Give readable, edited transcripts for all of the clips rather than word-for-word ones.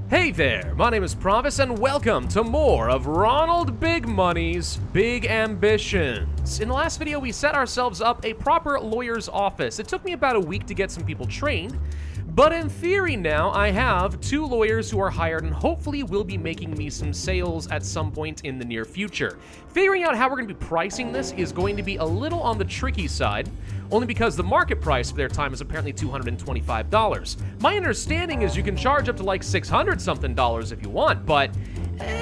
Hey there, my name is Pravus and welcome to more of Ronald Big Money's Big Ambitions. In the last video, we set ourselves up a proper lawyer's office. It took me about a week to get some people trained, but in theory now, I have 2 lawyers who are hired and hopefully will be making me some sales at some point in the near future. Figuring out how we're going to be pricing this is going to be a little on the tricky side, only because the market price for their time is apparently $225. My understanding is you can charge up to like $600 something if you want, but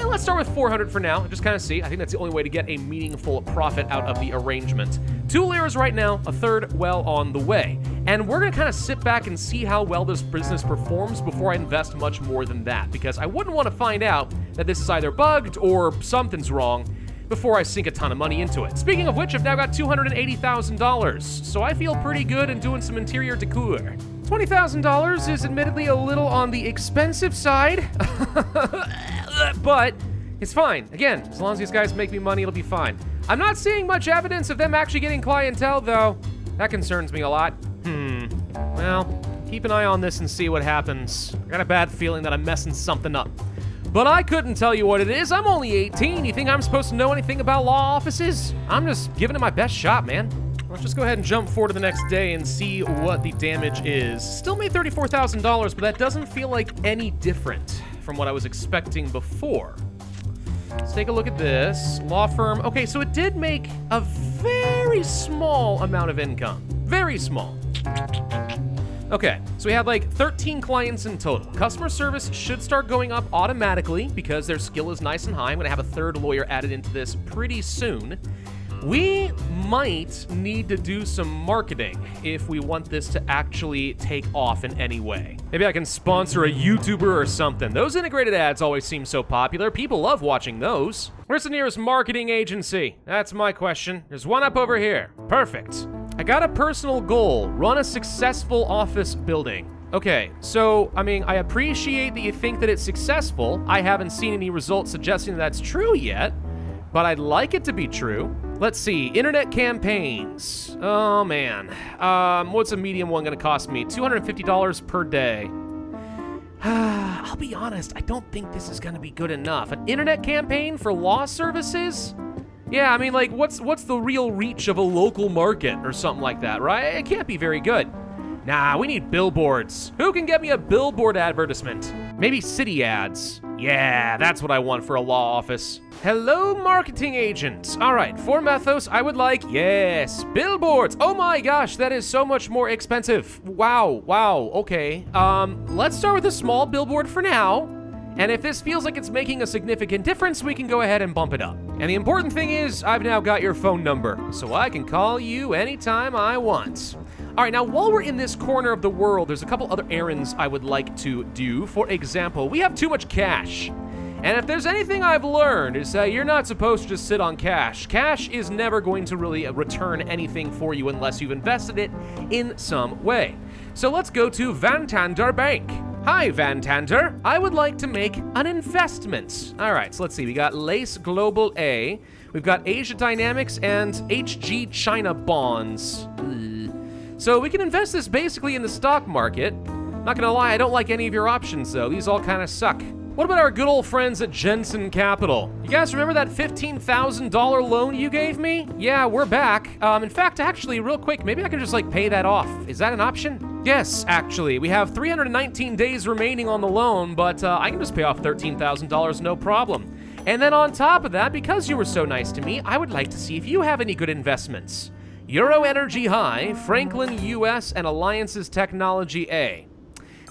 let's start with $400 for now and just kind of see. I think that's the only way to get a meaningful profit out of the arrangement. 2 lawyers right now, a 3rd well on the way. And we're gonna kind of sit back and see how well this business performs before I invest much more than that, because I wouldn't want to find out that this is either bugged or something's wrong before I sink a ton of money into it. Speaking of which, I've now got $280,000, so I feel pretty good in doing some interior decor. $20,000 is admittedly a little on the expensive side, but it's fine. Again, as long as these guys make me money, it'll be fine. I'm not seeing much evidence of them actually getting clientele, though. That concerns me a lot. Well, keep an eye on this and see what happens. I got a bad feeling that I'm messing something up. But I couldn't tell you what it is. I'm only 18. You think I'm supposed to know anything about law offices? I'm just giving it my best shot, man. Let's just go ahead and jump forward to the next day and see what the damage is. Still made $34,000, but that doesn't feel like any different from what I was expecting before. Let's take a look at this. Law firm. Okay, so it did make a very small amount of income. Very small. Okay, so we had like 13 clients in total. Customer service should start going up automatically because their skill is nice and high. I'm gonna have a 3rd lawyer added into this pretty soon. We might need to do some marketing if we want this to actually take off in any way. Maybe I can sponsor a YouTuber or something. Those integrated ads always seem so popular. People love watching those. Where's the nearest marketing agency? That's my question. There's one up over here. Perfect. I got a personal goal. Run a successful office building. Okay, so, I mean, I appreciate that you think that it's successful. I haven't seen any results suggesting that's true yet, but I'd like it to be true. Let's see, internet campaigns. Oh man, what's a medium one gonna cost me? $250 per day. I'll be honest, I don't think this is gonna be good enough. An internet campaign for law services? Yeah, I mean, like, what's the real reach of a local market or something like that, right? It can't be very good. Nah, we need billboards. Who can get me a billboard advertisement? Maybe city ads. Yeah, that's what I want for a law office. Hello, marketing agent. All right, for Methos, I would like, yes, billboards. Oh my gosh, that is so much more expensive. Wow, okay. Let's start with a small billboard for now. And if this feels like it's making a significant difference, we can go ahead and bump it up. And the important thing is, I've now got your phone number, so I can call you anytime I want. All right, now while we're in this corner of the world, there's a couple other errands I would like to do. For example, we have too much cash. And if there's anything I've learned, is that you're not supposed to just sit on cash. Cash is never going to really return anything for you unless you've invested it in some way. So let's go to Van Tander Bank. Hi, Van Tander. I would like to make an investment. All right, so let's see. We got Lace Global A. We've got Asia Dynamics and HG China Bonds. So we can invest this basically in the stock market. Not gonna lie, I don't like any of your options though. These all kind of suck. What about our good old friends at Jensen Capital? You guys remember that $15,000 loan you gave me? Yeah, we're back. In fact, actually, real quick, maybe I can just like pay that off. Is that an option? Yes, actually. We have 319 days remaining on the loan, but I can just pay off $13,000, no problem. And then on top of that, because you were so nice to me, I would like to see if you have any good investments. Euro Energy High, Franklin US, and Alliances Technology A.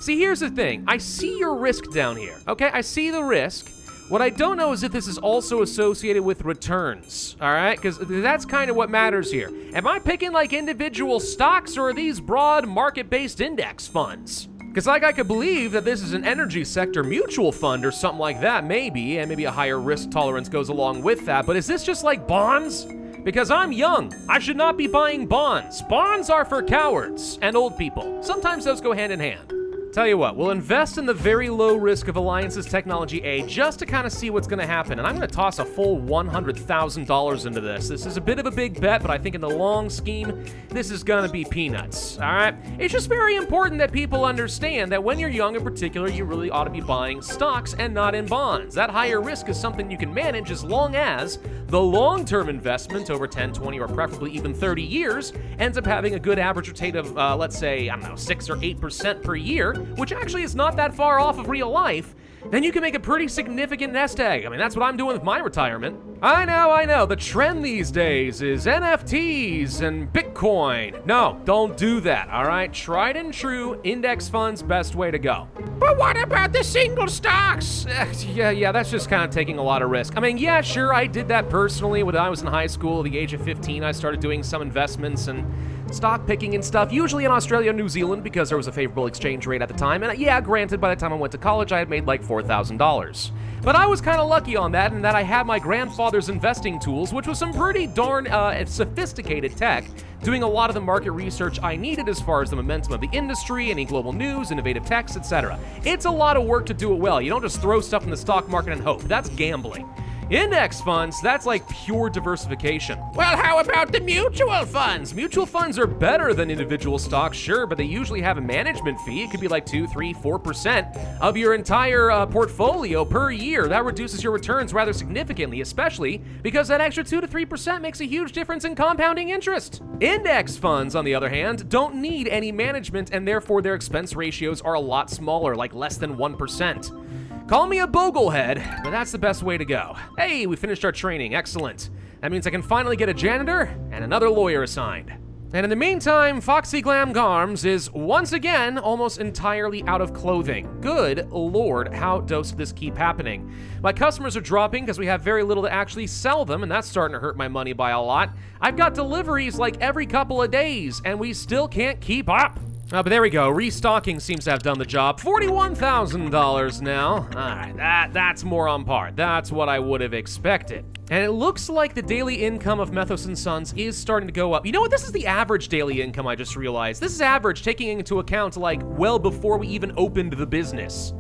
See, here's the thing. I see your risk down here, okay? I see the risk. What I don't know is if this is also associated with returns, all right? Because that's kind of what matters here. Am I picking like individual stocks or are these broad market-based index funds? Because like I could believe that this is an energy sector mutual fund or something like that, maybe, and maybe a higher risk tolerance goes along with that. But is this just like bonds? Because I'm young, I should not be buying bonds. Bonds are for cowards and old people. Sometimes those go hand in hand. Tell you what, we'll invest in the very low risk of Alliance's Technology A just to kind of see what's going to happen, and I'm going to toss a full $100,000 into this. This is a bit of a big bet, but I think in the long scheme, this is going to be peanuts, all right? It's just very important that people understand that when you're young in particular, you really ought to be buying stocks and not in bonds. That higher risk is something you can manage as long as the long-term investment over 10, 20, or preferably even 30 years ends up having a good average rate of, let's say, I don't know, 6 or 8% per year, which actually is not that far off of real life. Then you can make a pretty significant nest egg. I mean, that's what I'm doing with my retirement. I know. The trend these days is NFTs and Bitcoin. No, don't do that, all right? Tried and true, index funds, best way to go. But what about the single stocks? Yeah, that's just kind of taking a lot of risk. I mean, yeah, sure, I did that personally when I was in high school. At the age of 15, I started doing some investments and stock picking and stuff, usually in Australia and New Zealand because there was a favorable exchange rate at the time. And yeah, granted, by the time I went to college, I had made like $4,000. But I was kind of lucky on that in that I had my grandfather's investing tools, which was some pretty darn sophisticated tech, doing a lot of the market research I needed as far as the momentum of the industry, any global news, innovative techs, etc. It's a lot of work to do it well. You don't just throw stuff in the stock market and hope. That's gambling. Index funds, that's like pure diversification. Well, how about the mutual funds? Mutual funds are better than individual stocks, sure, but they usually have a management fee. It could be like 2, 3, 4% of your entire portfolio per year. That reduces your returns rather significantly, especially because that extra 2 to 3% makes a huge difference in compounding interest. Index funds, on the other hand, don't need any management, and therefore their expense ratios are a lot smaller, like less than 1%. Call me a boglehead, but that's the best way to go. Hey, we finished our training. Excellent. That means I can finally get a janitor and another lawyer assigned. And in the meantime, Foxy Glam Garms is once again almost entirely out of clothing. Good lord, how does this keep happening? My customers are dropping because we have very little to actually sell them, and that's starting to hurt my money by a lot. I've got deliveries like every couple of days, and we still can't keep up. But there we go. Restocking seems to have done the job. $41,000 now. All right, that's more on par. That's what I would have expected. And it looks like the daily income of Methos & Sons is starting to go up. You know what? This is the average daily income, I just realized. This is average, taking into account, like, well before we even opened the business.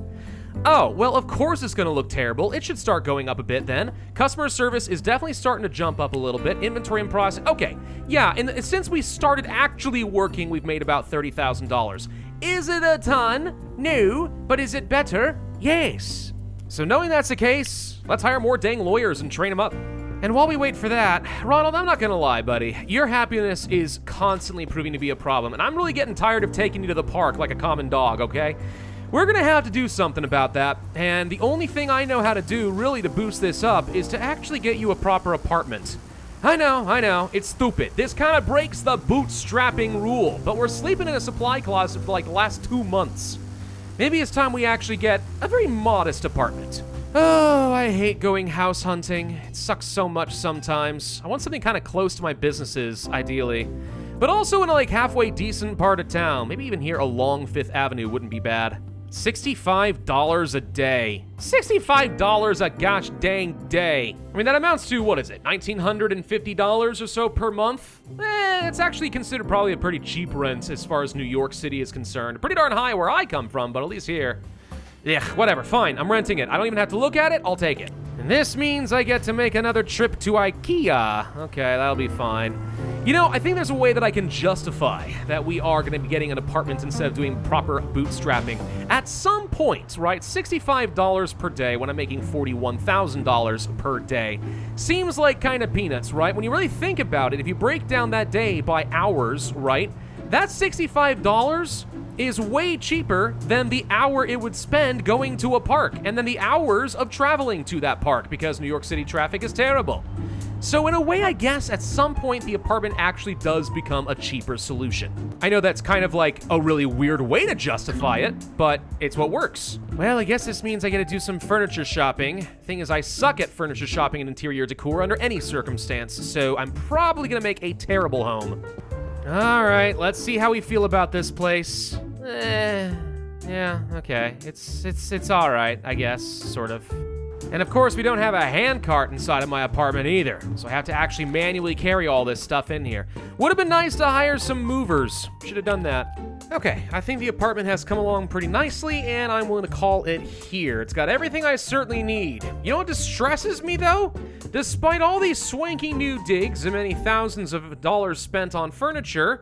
Oh, well, of course it's going to look terrible. It should start going up a bit then. Customer service is definitely starting to jump up a little bit. Inventory and process. Okay, yeah, and since we started actually working, we've made about $30,000. Is it a ton? No. But is it better? Yes. So knowing that's the case, let's hire more dang lawyers and train them up. And while we wait for that, Ronald, I'm not gonna lie, buddy. Your happiness is constantly proving to be a problem, and I'm really getting tired of taking you to the park like a common dog, okay? We're gonna have to do something about that, and the only thing I know how to do really to boost this up is to actually get you a proper apartment. I know, it's stupid. This kind of breaks the bootstrapping rule, but we're sleeping in a supply closet for like the last 2 months. Maybe it's time we actually get a very modest apartment. Oh, I hate going house hunting. It sucks so much sometimes. I want something kind of close to my businesses, ideally. But also in a like halfway decent part of town. Maybe even here along 5th Avenue wouldn't be bad. $65 a day. $65 a gosh dang day. I mean, that amounts to, what is it, $1,950 or so per month? It's actually considered probably a pretty cheap rent as far as New York City is concerned. Pretty darn high where I come from, but at least here. Yeah, whatever, fine, I'm renting it. I don't even have to look at it, I'll take it. And this means I get to make another trip to IKEA. Okay, that'll be fine. You know, I think there's a way that I can justify that we are going to be getting an apartment instead of doing proper bootstrapping. At some point, right, $65 per day when I'm making $41,000 per day seems like kind of peanuts, right? When you really think about it, if you break down that day by hours, right, that $65 is way cheaper than the hour it would spend going to a park, and then the hours of traveling to that park because New York City traffic is terrible. So in a way, I guess at some point the apartment actually does become a cheaper solution. I know that's kind of like a really weird way to justify it, but it's what works. Well, I guess this means I get to do some furniture shopping. Thing is, I suck at furniture shopping and interior decor under any circumstance, so I'm probably gonna make a terrible home. All right, let's see how we feel about this place. Yeah, okay. It's all right, I guess, sort of. And of course, we don't have a hand cart inside of my apartment either, so I have to actually manually carry all this stuff in here. Would have been nice to hire some movers. Should have done that. Okay, I think the apartment has come along pretty nicely, and I'm willing to call it here. It's got everything I certainly need. You know what distresses me, though? Despite all these swanky new digs and many thousands of dollars spent on furniture,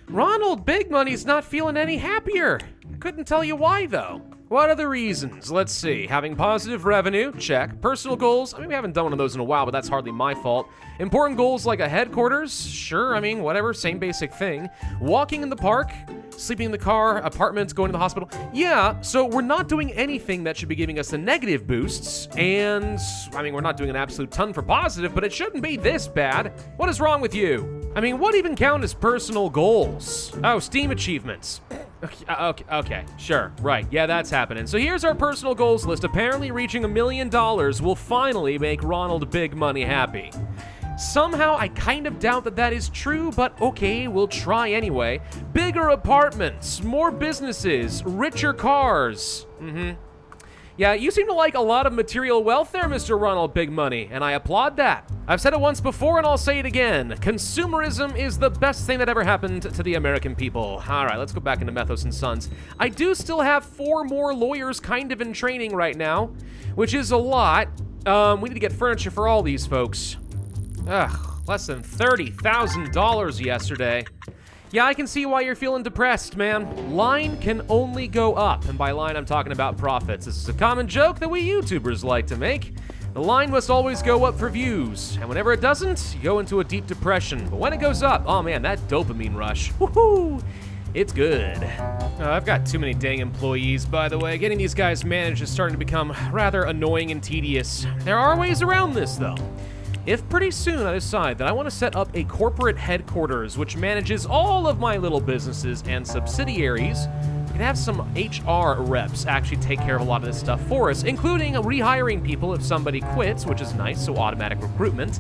Ronald Big Money's not feeling any happier. Couldn't tell you why, though. What are the reasons? Let's see. Having positive revenue, check. Personal goals, I mean, we haven't done one of those in a while, but that's hardly my fault. Important goals like a headquarters, sure, I mean, whatever, same basic thing. Walking in the park, sleeping in the car, apartments, going to the hospital. Yeah, so we're not doing anything that should be giving us the negative boosts, and, I mean, we're not doing an absolute ton for positive, but it shouldn't be this bad. What is wrong with you? I mean, what even count as personal goals? Oh, Steam achievements. Okay, sure, right, yeah, that's happening. So here's our personal goals list. Apparently reaching $1 million will finally make Ronald Big Money happy. Somehow, I kind of doubt that that is true, but okay, we'll try anyway. Bigger apartments, more businesses, richer cars. Yeah, you seem to like a lot of material wealth there, Mr. Ronald Big Money, and I applaud that. I've said it once before, and I'll say it again. Consumerism is the best thing that ever happened to the American people. All right, let's go back into Methos and Sons. I do still have 4 more lawyers kind of in training right now, which is a lot. We need to get furniture for all these folks. Ugh, less than $30,000 yesterday. Yeah, I can see why you're feeling depressed, man. Line can only go up, and by line I'm talking about profits. This is a common joke that we YouTubers like to make. The line must always go up for views, and whenever it doesn't, you go into a deep depression. But when it goes up, oh man, that dopamine rush, woohoo! It's good. I've got too many dang employees, by the way. Getting these guys managed is starting to become rather annoying and tedious. There are ways around this, though. If pretty soon I decide that I want to set up a corporate headquarters which manages all of my little businesses and subsidiaries, we can have some HR reps actually take care of a lot of this stuff for us, including rehiring people if somebody quits, which is nice, so automatic recruitment.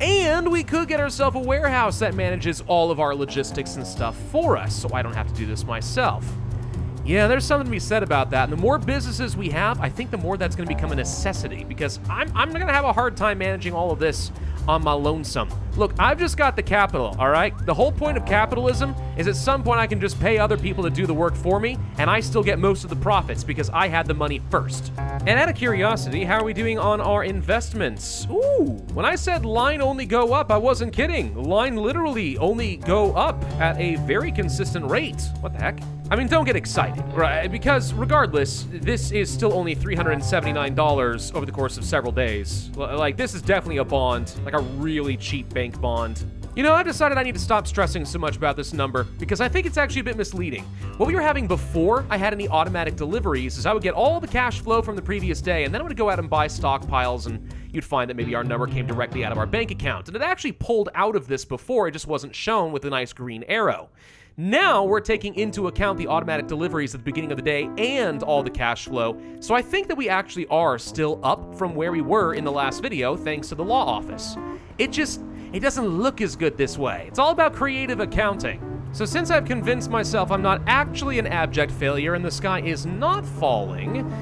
And we could get ourselves a warehouse that manages all of our logistics and stuff for us, so I don't have to do this myself. Yeah, there's something to be said about that. And the more businesses we have, I think the more that's going to become a necessity, because I'm going to have a hard time managing all of this on my lonesome. Look, I've just got the capital, all right? The whole point of capitalism is at some point I can just pay other people to do the work for me, and I still get most of the profits because I had the money first. And out of curiosity, how are we doing on our investments? Ooh, when I said line only go up, I wasn't kidding. Line literally only go up at a very consistent rate. What the heck? I mean, don't get excited, right? Because regardless, this is still only $379 over the course of several days. Like, this is definitely a bond, like a really cheap bank bond. You know, I've decided I need to stop stressing so much about this number because I think it's actually a bit misleading. What we were having before I had any automatic deliveries is I would get all the cash flow from the previous day, and then I would go out and buy stockpiles, and you'd find that maybe our number came directly out of our bank account. And it actually pulled out of this before, it just wasn't shown with a nice green arrow. Now we're taking into account the automatic deliveries at the beginning of the day and all the cash flow, so I think that we actually are still up from where we were in the last video thanks to the law office. It doesn't look as good this way. It's all about creative accounting. So since I've convinced myself I'm not actually an abject failure and the sky is not falling,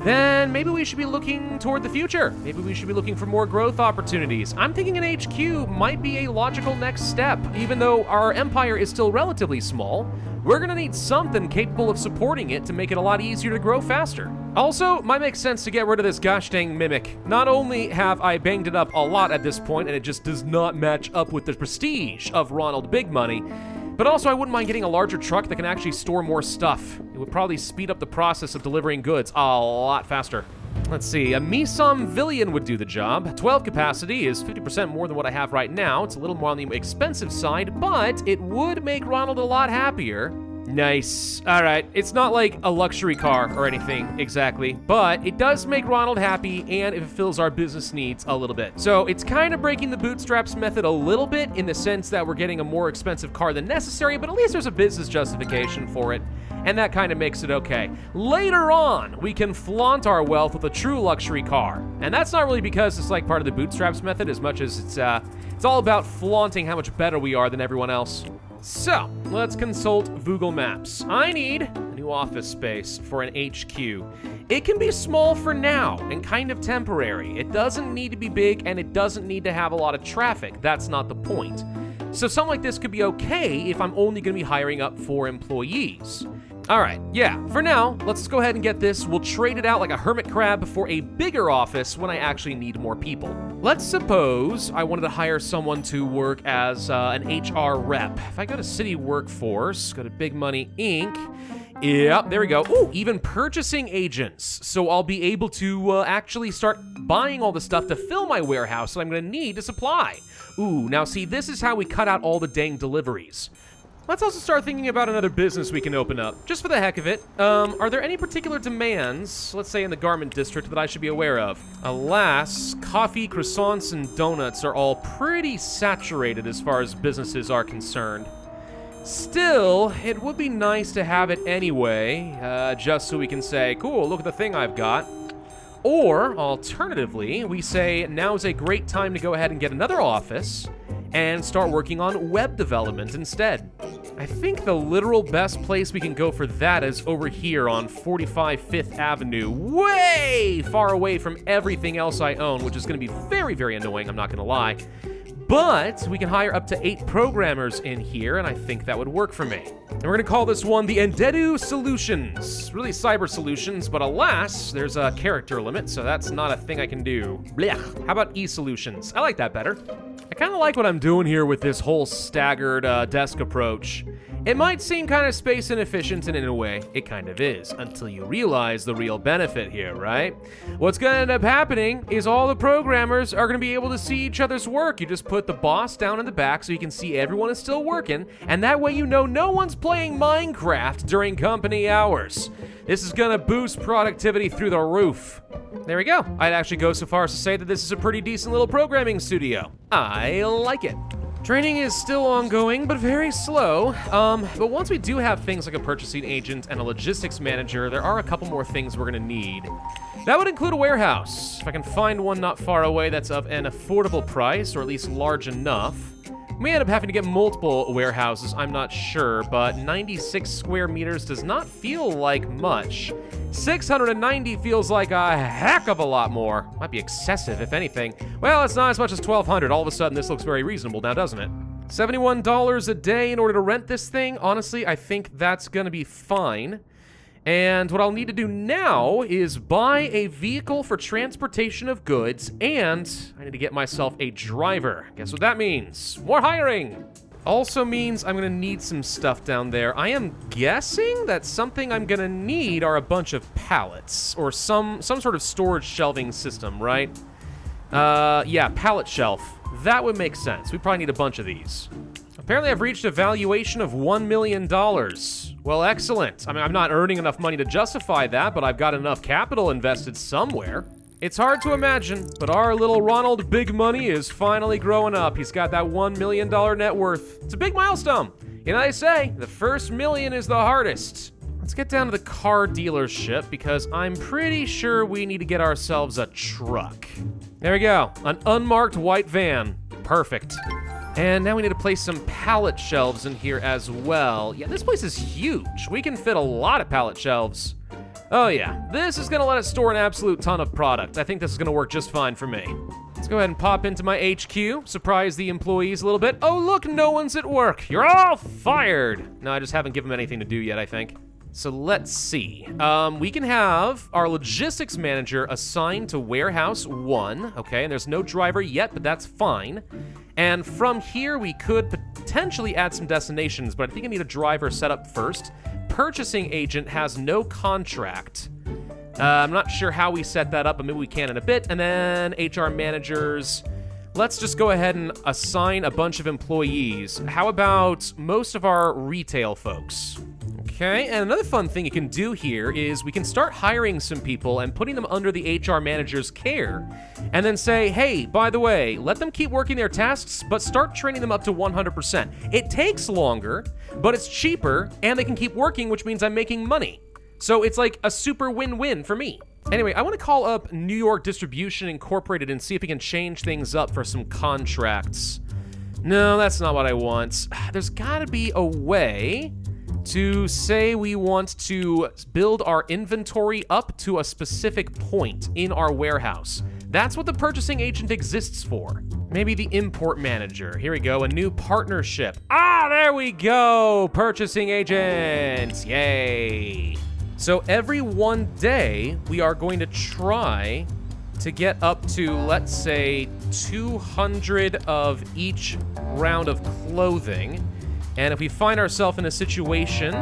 then maybe we should be looking toward the future. Maybe we should be looking for more growth opportunities. I'm thinking an HQ might be a logical next step. Even though our empire is still relatively small, we're gonna need something capable of supporting it to make it a lot easier to grow faster. Also, might make sense to get rid of this gosh dang mimic. Not only have I banged it up a lot at this point and it just does not match up with the prestige of Ronald Big Money, but also I wouldn't mind getting a larger truck that can actually store more stuff. It would probably speed up the process of delivering goods a lot faster. Let's see, a Misom Villian would do the job. 12 capacity is 50% more than what I have right now. It's a little more on the expensive side, but it would make Ronald a lot happier. Nice. All right, it's not like a luxury car or anything exactly, but it does make Ronald happy and it fulfills our business needs a little bit. So it's kind of breaking the bootstraps method a little bit in the sense that we're getting a more expensive car than necessary, but at least there's a business justification for it, and that kind of makes it okay. Later on, we can flaunt our wealth with a true luxury car, and that's not really because it's like part of the bootstraps method as much as it's all about flaunting how much better we are than everyone else. So, let's consult Google Maps. I need a new office space for an HQ. It can be small for now and kind of temporary. It doesn't need to be big and it doesn't need to have a lot of traffic. That's not the point. So something like this could be okay if I'm only going to be hiring up 4 employees. All right, yeah, for now, let's just go ahead and get this. We'll trade it out like a hermit crab for a bigger office when I actually need more people. Let's suppose I wanted to hire someone to work as an HR rep. If I go to City Workforce, go to Big Money Inc., yep, there we go. Ooh, even purchasing agents. So I'll be able to actually start buying all the stuff to fill my warehouse that I'm going to need to supply. Ooh, now see, this is how we cut out all the dang deliveries. Let's also start thinking about another business we can open up, just for the heck of it. Are there any particular demands, let's say in the garment district, that I should be aware of? Alas, coffee, croissants, and donuts are all pretty saturated as far as businesses are concerned. Still, it would be nice to have it anyway, just so we can say, cool, look at the thing I've got. Or, alternatively, we say now's a great time to go ahead and get another office and start working on web development instead. I think the literal best place we can go for that is over here on 45 Fifth Avenue, way far away from everything else I own, which is going to be very, very annoying, I'm not going to lie. But we can hire up to 8 programmers in here, and I think that would work for me. And we're going to call this one the Endedu Solutions. Really cyber solutions, but alas, there's a character limit, so that's not a thing I can do. Blech. How about E-Solutions? I like that better. I kind of like what I'm doing here with this whole staggered desk approach. It might seem kind of space inefficient, and in a way, it kind of is, until you realize the real benefit here, right? What's going to end up happening is all the programmers are going to be able to see each other's work. You just put the boss down in the back so you can see everyone is still working, and that way you know no one's playing Minecraft during company hours. This is going to boost productivity through the roof. There we go. I'd actually go so far as to say that this is a pretty decent little programming studio. I like it. Training is still ongoing, but very slow. But once we do have things like a purchasing agent and a logistics manager, there are a couple more things we're gonna need. That would include a warehouse. If I can find one not far away that's of an affordable price, or at least large enough. We may end up having to get multiple warehouses, I'm not sure, but 96 square meters does not feel like much. 690 feels like a heck of a lot more. Might be excessive, if anything. Well, it's not as much as 1,200. All of a sudden, this looks very reasonable now, doesn't it? $71 a day in order to rent this thing. Honestly, I think that's gonna be fine. And what I'll need to do now is buy a vehicle for transportation of goods, and I need to get myself a driver. Guess what that means? More hiring! Also means I'm gonna need some stuff down there. I am guessing that something I'm gonna need are a bunch of pallets, or some sort of storage shelving system, right? Yeah, pallet shelf. That would make sense. We probably need a bunch of these. Apparently I've reached a valuation of $1 million. Well, excellent. I mean, I'm not earning enough money to justify that, but I've got enough capital invested somewhere. It's hard to imagine, but our little Ronald Big Money is finally growing up. He's got that $1 million net worth. It's a big milestone. You know, they say the first million is the hardest. Let's get down to the car dealership because I'm pretty sure we need to get ourselves a truck. There we go, an unmarked white van. Perfect. And now we need to place some pallet shelves in here as well. Yeah, this place is huge. We can fit a lot of pallet shelves. Oh yeah, this is gonna let us store an absolute ton of product. I think this is gonna work just fine for me. Let's go ahead and pop into my HQ, surprise the employees a little bit. Oh look, no one's at work. You're all fired. No, I just haven't given them anything to do yet, I think. So let's see. We can have our logistics manager assigned to warehouse 1, okay, and there's no driver yet, but that's fine. And from here, we could potentially add some destinations, but I think I need a driver set up first. Purchasing agent has no contract. I'm not sure how we set that up, but maybe we can in a bit. And then HR managers. Let's just go ahead and assign a bunch of employees. How about most of our retail folks? Okay, and another fun thing you can do here is we can start hiring some people and putting them under the HR manager's care, and then say, hey, by the way, let them keep working their tasks, but start training them up to 100%. It takes longer, but it's cheaper, and they can keep working, which means I'm making money. So it's like a super win-win for me. Anyway, I want to call up New York Distribution Incorporated and see if we can change things up for some contracts. No, that's not what I want. There's gotta be a way to say we want to build our inventory up to a specific point in our warehouse. That's what the purchasing agent exists for. Maybe the import manager. Here we go, a new partnership. Ah, there we go, purchasing agents, yay. So every one day, we are going to try to get up to, let's say, 200 of each round of clothing. And if we find ourselves in a situation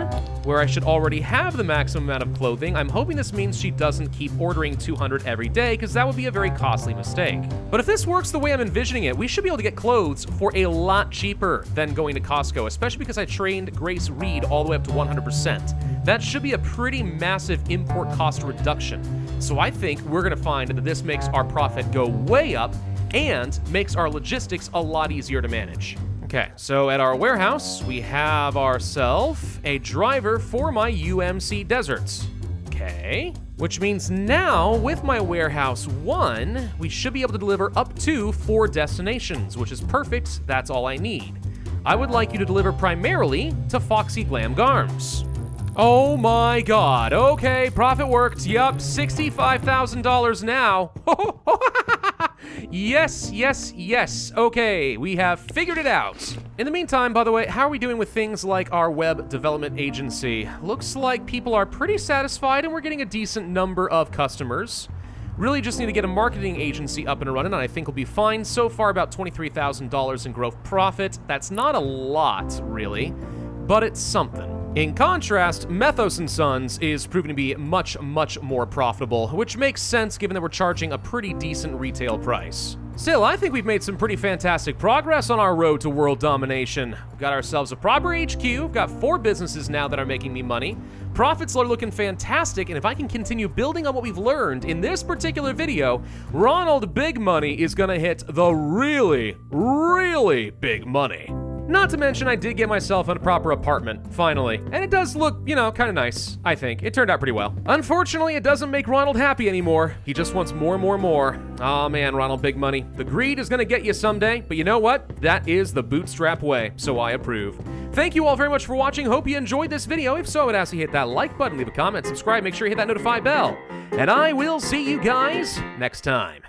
where I should already have the maximum amount of clothing, I'm hoping this means she doesn't keep ordering 200 every day, because that would be a very costly mistake. But if this works the way I'm envisioning it, we should be able to get clothes for a lot cheaper than going to Costco, especially because I trained Grace Reed all the way up to 100%. That should be a pretty massive import cost reduction. So I think we're gonna find that this makes our profit go way up and makes our logistics a lot easier to manage. Okay, so at our warehouse, we have ourselves a driver for my UMC deserts. Okay, which means now with my warehouse 1, we should be able to deliver up to 4 destinations, which is perfect. That's all I need. I would like you to deliver primarily to Foxy Glam Garms. Oh my God, okay, profit worked. Yup, $65,000 now. Yes, yes, yes. Okay, we have figured it out. In the meantime, by the way, how are we doing with things like our web development agency? Looks like people are pretty satisfied and we're getting a decent number of customers. Really just need to get a marketing agency up and running, and I think we'll be fine. So far, about $23,000 in gross profit. That's not a lot, really, but it's something. In contrast, Methos & Sons is proving to be much, much more profitable, which makes sense given that we're charging a pretty decent retail price. Still, I think we've made some pretty fantastic progress on our road to world domination. We've got ourselves a proper HQ, we've got 4 businesses now that are making me money. Profits are looking fantastic, and if I can continue building on what we've learned in this particular video, Ronald Big Money is gonna hit the really, really big money. Not to mention, I did get myself a proper apartment, finally. And it does look, you know, kind of nice, I think. It turned out pretty well. Unfortunately, it doesn't make Ronald happy anymore. He just wants more and more and more. Aw, man, Ronald Big Money. The greed is gonna get you someday, but you know what? That is the bootstrap way, so I approve. Thank you all very much for watching. Hope you enjoyed this video. If so, I'd ask you to hit that like button, leave a comment, subscribe, make sure you hit that notify bell. And I will see you guys next time.